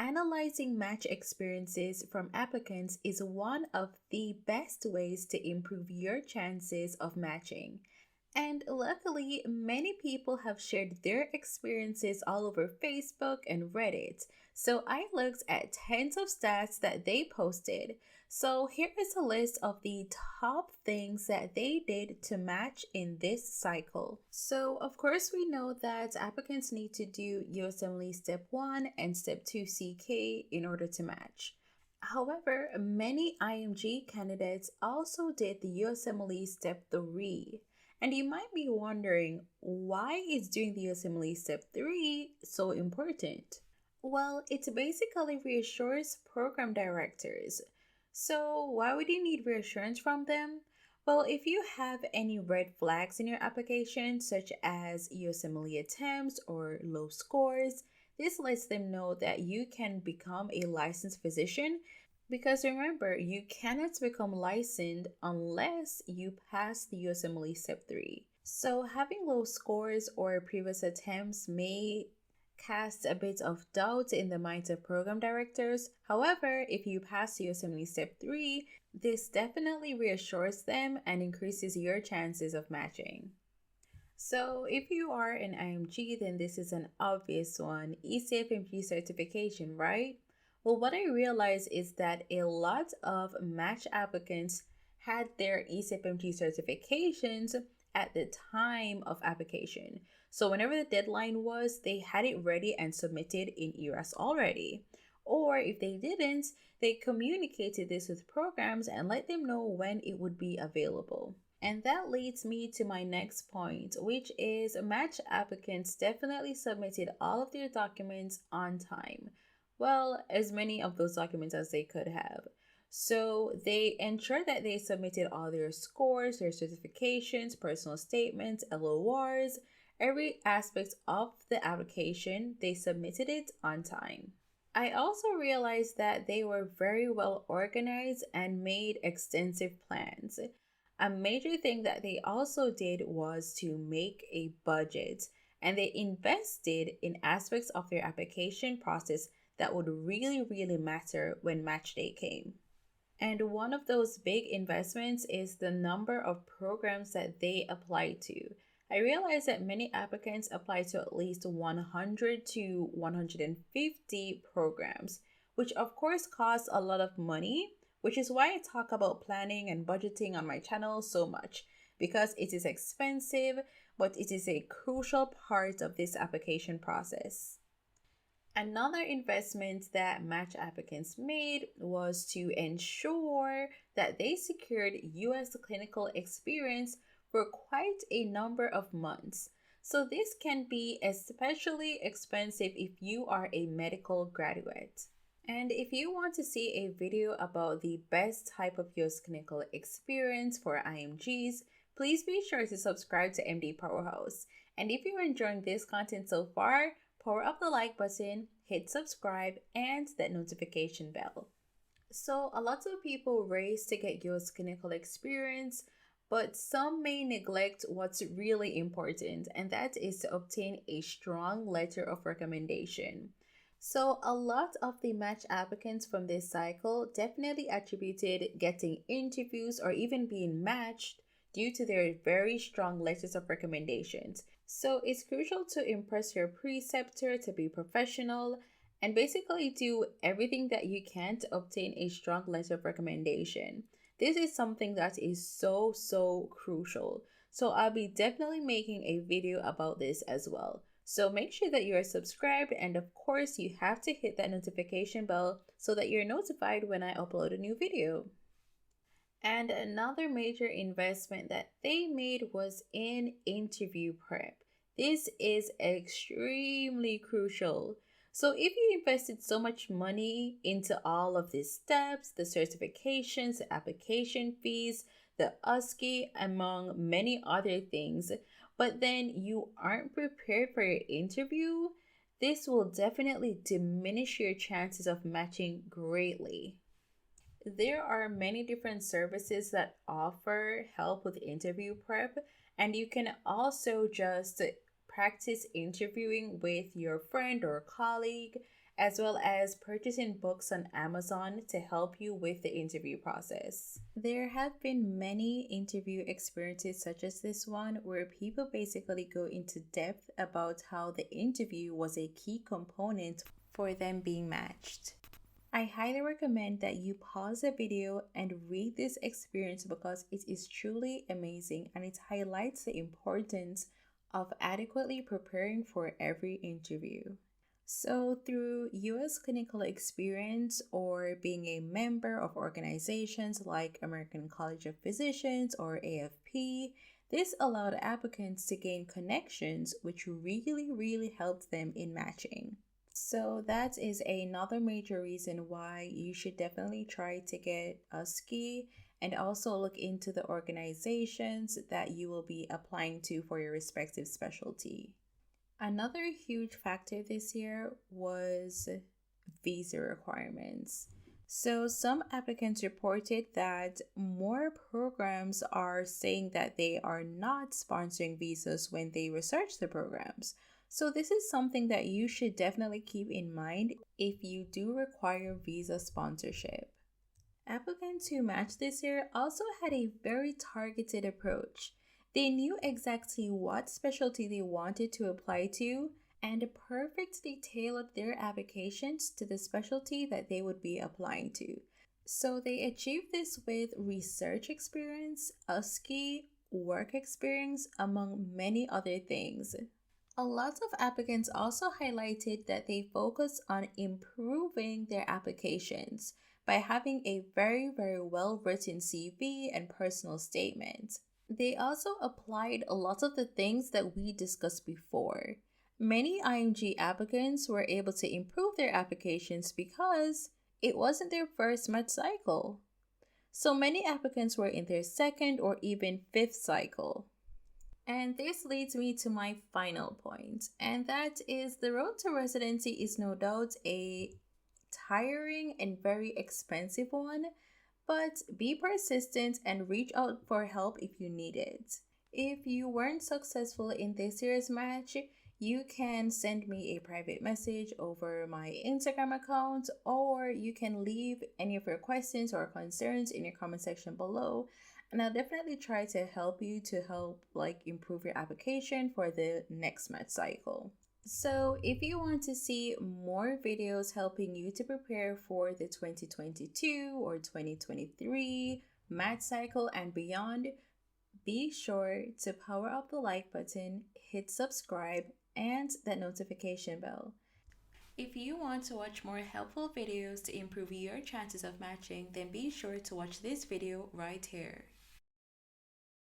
analyzing match experiences from applicants is one of the best ways to improve your chances of matching. And luckily, many people have shared their experiences all over Facebook and Reddit. So I looked at tens of stats that they posted. So here is a list of the top things that they did to match in this cycle. So of course we know that applicants need to do USMLE Step 1 and Step 2 CK in order to match. However, many IMG candidates also did the USMLE Step 3. And you might be wondering, why is doing the USMLE Step 3 so important? Well, it basically reassures program directors. So why would you need reassurance from them? Well, if you have any red flags in your application, such as USMLE attempts or low scores, this lets them know that you can become a licensed physician. Because remember, you cannot become licensed unless you pass the USMLE Step 3. So having low scores or previous attempts may cast a bit of doubt in the minds of program directors. However, if you pass the USMLE Step 3, this definitely reassures them and increases your chances of matching. So if you are an IMG, then this is an obvious one, ECMG certification, right? Well, what I realized is that a lot of match applicants had their ECMG certifications at the time of application. So whenever the deadline was, they had it ready and submitted in ERAS already. Or if they didn't, they communicated this with programs and let them know when it would be available. And that leads me to my next point, which is match applicants definitely submitted all of their documents on time. Well, as many of those documents as they could have. So they ensured that they submitted all their scores, their certifications, personal statements, LORs, every aspect of the application, they submitted it on time. I also realized that they were very well organized and made extensive plans. A major thing that they also did was to make a budget, and they invested in aspects of their application process that would really matter when match day came. And one of those big investments is the number of programs that they apply to. I realized that many applicants apply to at least 100 to 150 programs, which of course costs a lot of money, which is why I talk about planning and budgeting on my channel so much, because it is expensive, but it is a crucial part of this application process. Another investment that match applicants made was to ensure that they secured US clinical experience for quite a number of months. So this can be especially expensive if you are a medical graduate. And if you want to see a video about the best type of US clinical experience for IMGs, please be sure to subscribe to MD Powerhouse. And if you're enjoying this content so far, power up the like button, hit subscribe, and that notification bell. So a lot of people race to get US clinical experience, but some may neglect what's really important, and that is to obtain a strong letter of recommendation. So a lot of the match applicants from this cycle definitely attributed getting interviews or even being matched due to their very strong letters of recommendations. So it's crucial to impress your preceptor, to be professional, and basically do everything that you can to obtain a strong letter of recommendation. This is something that is so crucial. So I'll be definitely making a video about this as well. So make sure that you are subscribed, and of course you have to hit that notification bell so that you're notified when I upload a new video. And another major investment that they made was in interview prep. This is extremely crucial. So if you invested so much money into all of these steps, the certifications, the application fees, the USCI, among many other things, but then you aren't prepared for your interview, this will definitely diminish your chances of matching greatly. There are many different services that offer help with interview prep, and you can also just practice interviewing with your friend or colleague as well as purchasing books on Amazon to help you with the interview process. There have been many interview experiences such as this one where people basically go into depth about how the interview was a key component for them being matched. I highly recommend that you pause the video and read this experience because it is truly amazing and it highlights the importance of adequately preparing for every interview. So, through US clinical experience or being a member of organizations like American College of Physicians or AFP, this allowed applicants to gain connections, which really helped them in matching. So that is another major reason why you should definitely try to get a ski and also look into the organizations that you will be applying to for your respective specialty. Another huge factor this year was visa requirements. So, some applicants reported that more programs are saying that they are not sponsoring visas when they research the programs. So, this is something that you should definitely keep in mind if you do require visa sponsorship. Applicants who matched this year also had a very targeted approach. They knew exactly what specialty they wanted to apply to and perfectly tailored their applications to the specialty that they would be applying to. So they achieved this with research experience, USCI, work experience, among many other things. A lot of applicants also highlighted that they focus on improving their applications by having a very well written CV and personal statement. They also applied a lot of the things that we discussed before. Many IMG applicants were able to improve their applications because it wasn't their first match cycle. So many applicants were in their second or even fifth cycle. And this leads me to my final point, and that is the road to residency is no doubt a tiring and very expensive one, but be persistent and reach out for help if you need it. If you weren't successful in this year's match, you can send me a private message over my Instagram account, or you can leave any of your questions or concerns in your comment section below, and I'll definitely try to help you to help improve your application for the next match cycle. So if you want to see more videos helping you to prepare for the 2022 or 2023 match cycle and beyond, be sure to power up the like button, hit subscribe, and that notification bell. If you want to watch more helpful videos to improve your chances of matching, then be sure to watch this video right here.